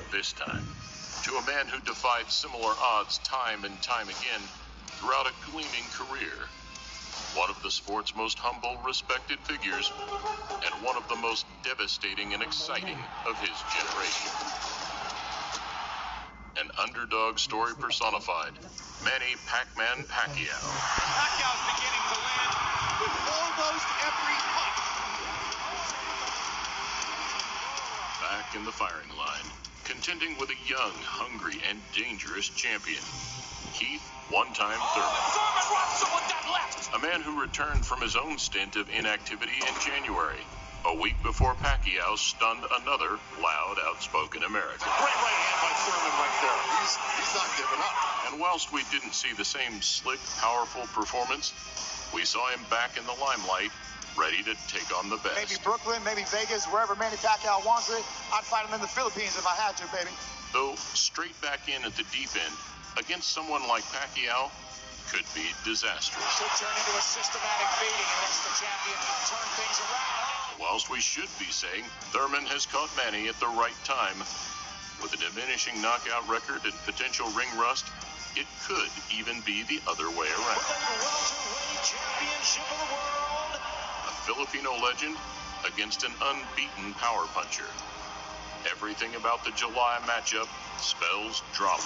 This time, to a man who defied similar odds time and time again throughout a gleaming career. One of the sport's most humble, respected figures, and one of the most devastating and exciting of his generation. An underdog story personified, Manny Pac-Man Pacquiao. Pacquiao's beginning to land with almost every punch. Back in the firing line, contending with a young, hungry, and dangerous champion. Kieth, one-time Thurman. Thurman rocks him with that left. A man who returned from his own stint of inactivity in January, a week before Pacquiao stunned another loud, outspoken American. Great right hand by Thurman right there. He's not giving up. And whilst we didn't see the same slick, powerful performance, we saw him back in the limelight, ready to take on the best. Maybe Brooklyn, maybe Vegas, wherever Manny Pacquiao wants it. I'd fight him in the Philippines if I had to, baby. Though straight back in at the deep end, against someone like Pacquiao, could be disastrous. Should turn into a systematic beating unless the champion can turn things around. Whilst we should be saying Thurman has caught Manny at the right time, with a diminishing knockout record and potential ring rust, it could even be the other way around. Welterweight championship of the world. A Filipino legend against an unbeaten power puncher. Everything about the July matchup spells drama.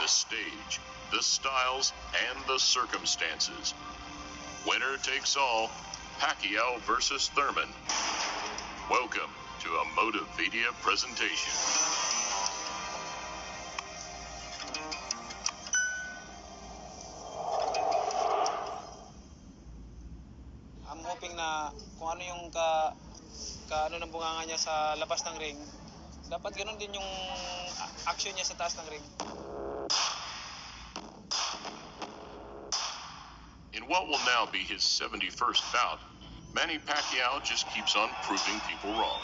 The stage, the styles, and the circumstances. Winner takes all, Pacquiao versus Thurman. Welcome to a Motivadia presentation. I'm hoping na kung ano yung ano ng bunganga niya sa labas ng ring, dapat ganun din yung action niya sa taas ng ring. In what will now be his 71st bout, Manny Pacquiao just keeps on proving people wrong.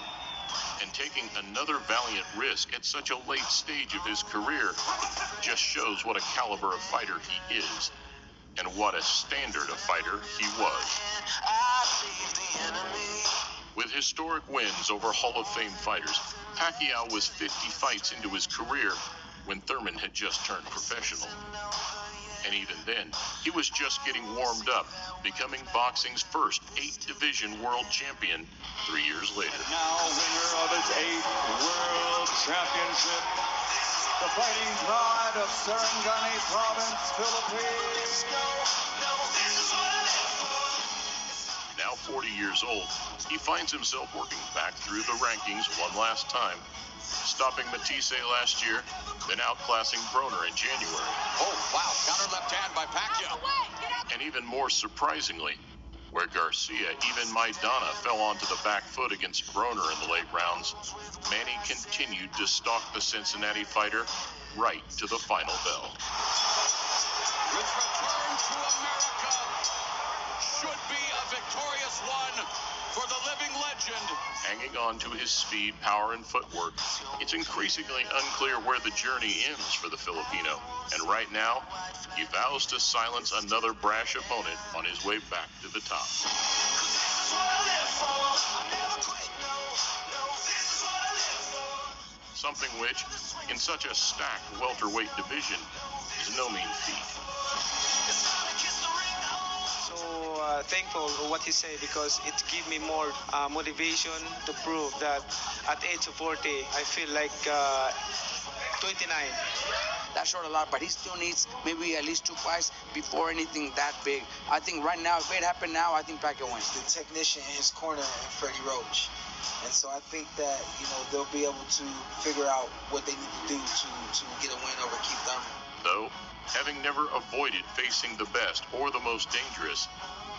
And taking another valiant risk at such a late stage of his career just shows what a caliber of fighter he is, and what a standard of fighter he was. With historic wins over Hall of Fame fighters, Pacquiao was 50 fights into his career when Thurman had just turned professional. And even then, he was just getting warmed up, becoming boxing's first 8-division world champion 3 years later. Now winner of his 8th World Championship, the Fighting Pride of Sarangani Province, Philippines. Now 40 years old, he finds himself working back through the rankings one last time, stopping Matisse last year, then outclassing Broner in January. Oh, wow. Counter left hand by Pacquiao. And even more surprisingly, where Garcia, even Maidana, fell onto the back foot against Broner in the late rounds, Manny continued to stalk the Cincinnati fighter right to the final bell. His return to America should be a victorious one for the living legend. Hanging on to his speed, power, and footwork, it's increasingly unclear where the journey ends for the Filipino. And right now, he vows to silence another brash opponent on his way back to the top. Something which, in such a stacked welterweight division, is no mean feat. Thankful for what he said because it gave me more motivation to prove that at age of 40, I feel like 29. That showed a lot, but he still needs maybe at least 2 fights before anything that big. I think right now, if it happened now, I think Pacquiao wins. The technician in his corner and Freddie Roach. And so I think that, they'll be able to figure out what they need to do to get a win over Kieth Thurman. Though, having never avoided facing the best or the most dangerous,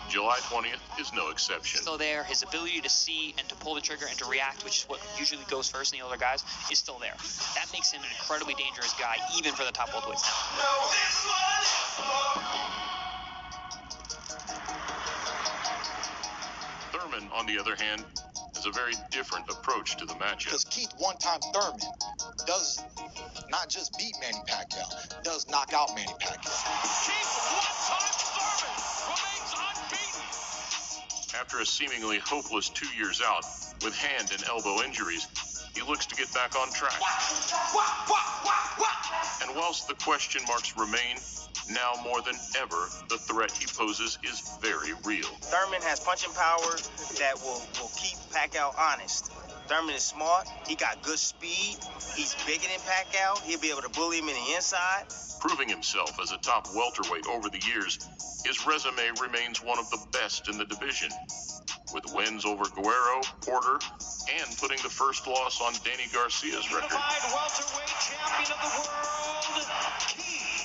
July 20th is no exception. Still there. His ability to see and to pull the trigger and to react, which is what usually goes first in the other guys, is still there. That makes him an incredibly dangerous guy, even for the top welterweights now. Thurman, on the other hand, has a very different approach to the matchup. Because Kieth, one-time Thurman, does not just beat Manny Pacquiao, does knock out Manny Pacquiao. Kieth, one-time Thurman, remains unbeaten. After a seemingly hopeless 2 years out with hand and elbow injuries, he looks to get back on track. And whilst the question marks remain, now more than ever, the threat he poses is very real. Thurman has punching power that will keep Pacquiao honest. Thurman is smart. He got good speed. He's bigger than Pacquiao. He'll be able to bully him in the inside. Proving himself as a top welterweight over the years, his resume remains one of the best in the division, with wins over Guerrero, Porter, and putting the first loss on Danny Garcia's record. Unified welterweight champion of the world, Kieth,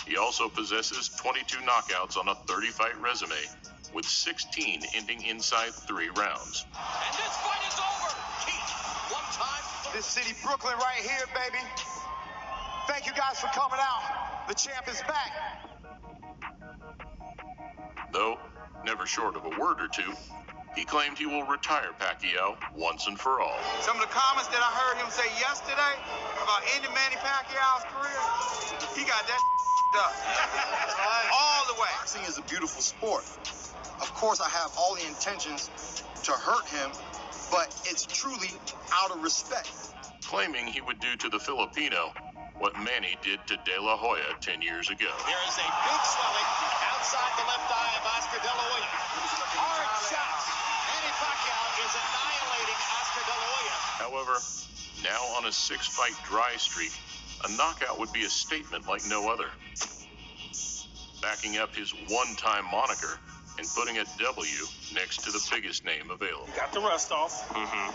He also possesses 22 knockouts on a 30-fight resume, with 16 ending inside 3 rounds. And this fight is over. Kieth, one time. This city, Brooklyn, right here, baby. Thank you guys for coming out. The champ is back. Though never short of a word or two, he claimed he will retire Pacquiao once and for all. Some of the comments that I heard him say yesterday about ending Manny Pacquiao's career, he got that up. All the way. Boxing is a beautiful sport. Of course, I have all the intentions to hurt him, but it's truly out of respect. Claiming he would do to the Filipino what Manny did to De La Hoya 10 years ago. There is a big swelling outside the left eye of Oscar De La Hoya. Hard shots. Manny Pacquiao is annihilating Oscar De La Hoya. However, now on a 6-fight dry streak, a knockout would be a statement like no other. Backing up his one-time moniker and putting a W next to the biggest name available. Got the rust off, and then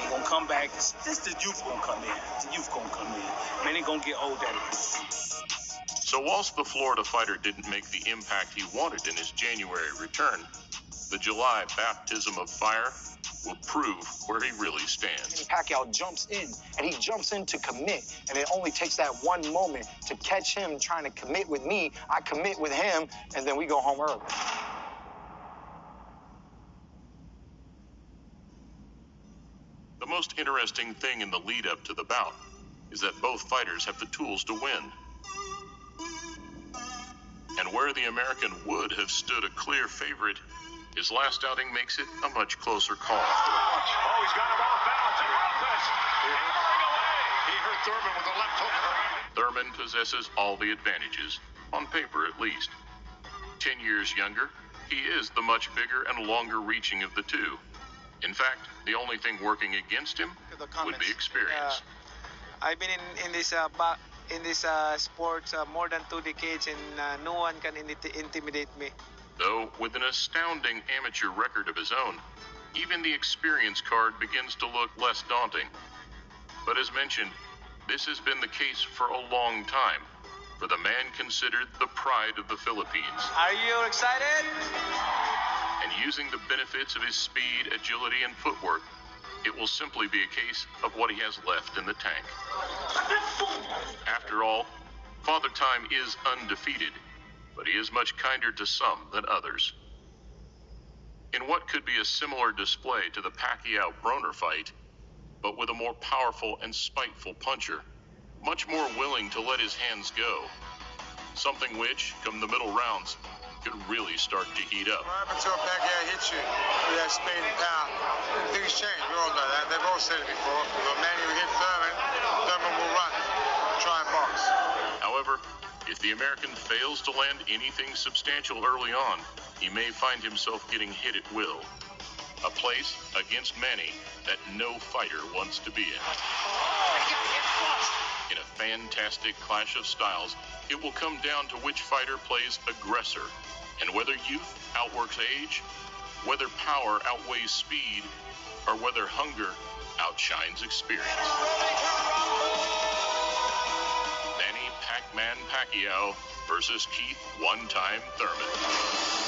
he gonna come back. This the youth gonna come in. The youth gonna come in. Man, he gonna get old at it. So whilst the Florida fighter didn't make the impact he wanted in his January return, the July baptism of fire will prove where he really stands. Pacquiao jumps in, and he jumps in to commit, and it only takes that one moment to catch him trying to commit with me. I commit with him, and then we go home early. The most interesting thing in the lead-up to the bout is that both fighters have the tools to win. And where the American would have stood a clear favorite, his last outing makes it a much closer call. Oh, he's got him off balance. And Lopez hammering away. He hurt Thurman with a left hook. Thurman possesses all the advantages, on paper at least. 10 years younger, he is the much bigger and longer reaching of the two. In fact, the only thing working against him would be experience. I've been in this sport more than 2 decades, and no one can intimidate me. Though, with an astounding amateur record of his own, even the experience card begins to look less daunting. But as mentioned, this has been the case for a long time, for the man considered the pride of the Philippines. Are you excited? And using the benefits of his speed, agility, and footwork, it will simply be a case of what he has left in the tank. After all, Father Time is undefeated, but he is much kinder to some than others. In what could be a similar display to the Pacquiao-Broner fight, but with a more powerful and spiteful puncher, much more willing to let his hands go, something which, come the middle rounds, could really start to heat up. What happened to a Pacquiao hit you with that spade and pound? Things change. We all know that. They've all said it before. When Manny will hit Thurman, Thurman will run. Try and box. However, if the American fails to land anything substantial early on, he may find himself getting hit at will. A place against Manny that no fighter wants to be in. In a fantastic clash of styles, it will come down to which fighter plays aggressor, and whether youth outworks age, whether power outweighs speed, or whether hunger outshines experience. Manny Pac-Man Pacquiao versus Kieth one-time Thurman.